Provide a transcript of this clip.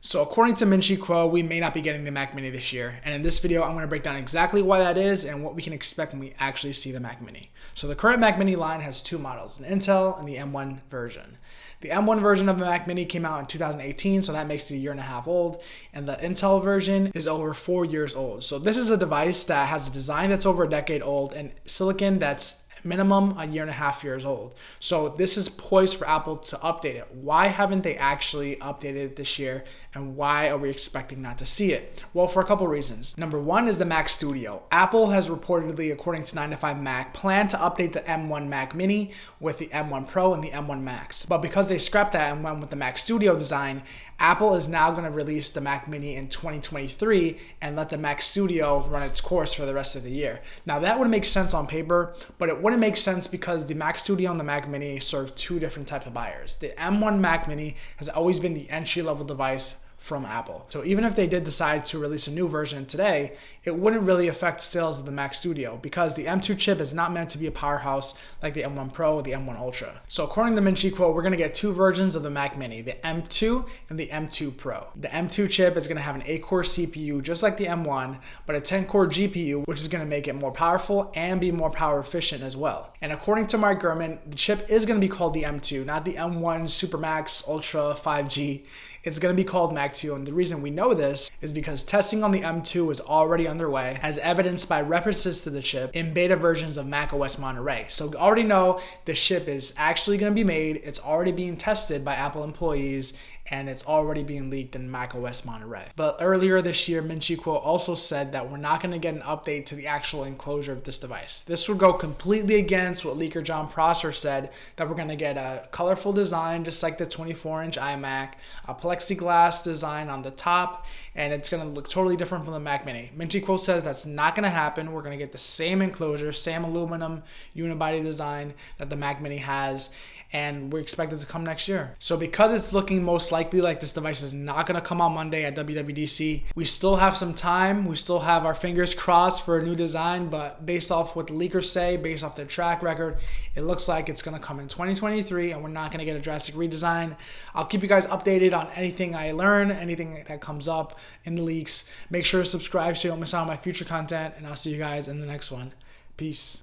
So according to Min Chi Kuo, we may not be getting the Mac Mini this year. And in this video, I'm going to break down exactly why that is and what we can expect when we actually see the Mac Mini. So the current Mac Mini line has two models, an Intel and the M1 version. The M1 version of the Mac Mini came out in 2018, so that makes it a year and a half old. And the Intel version is over 4 years old. So this is a device that has a design that's over a decade old and silicon that's minimum a year and a half years old. So this is poised for Apple to update it. Why haven't they actually updated it this year, and why are we expecting not to see it? Well, for a couple reasons. Number one is the Mac Studio. Apple has reportedly, according to 9to5Mac, planned to update the M1 Mac Mini with the M1 Pro and the M1 Max. But because they scrapped that and went with the Mac Studio design, Apple is now going to release the Mac Mini in 2023 and let the Mac Studio run its course for the rest of the year. Now that would make sense on paper, but it wouldn't make sense because the Mac Studio and the Mac Mini serve two different types of buyers. The M1 Mac Mini has always been the entry-level device from Apple. So even if they did decide to release a new version today, it wouldn't really affect sales of the Mac Studio because the M2 chip is not meant to be a powerhouse like the M1 Pro or the M1 Ultra. So according to Min Chi Kuo, we're going to get two versions of the Mac Mini, the M2 and the M2 Pro. The M2 chip is going to have an 8-core CPU just like the M1, but a 10-core GPU, which is going to make it more powerful and be more power efficient as well. And according to Mark Gurman, the chip is going to be called the M2, not the M1 Supermax Ultra 5G. It's going to be called Mac 2, and the reason we know this is because testing on the M2 is already underway, as evidenced by references to the chip in beta versions of macOS Monterey. So we already know the chip is actually going to be made, it's already being tested by Apple employees, and it's already being leaked in macOS Monterey. But earlier this year, Min Chi Kuo also said that we're not going to get an update to the actual enclosure of this device. This would go completely against what leaker John Prosser said, that we're going to get a colorful design just like the 24-inch iMac, a plexiglass design on the top, and it's going to look totally different from the Mac Mini. Min Chi Kuo says that's not going to happen. We're going to get the same enclosure, same aluminum unibody design that the Mac Mini has, and we expect it to come next year. So because it's looking most likely like this device is not going to come on Monday at WWDC, we still have some time. We still have our fingers crossed for a new design, but based off what the leakers say, based off their track record, it looks like it's going to come in 2023 and we're not going to get a drastic redesign. I'll keep you guys updated on anything I learn, anything that comes up in the leaks. Make sure to subscribe so you don't miss out on my future content, and I'll see you guys in the next one. Peace.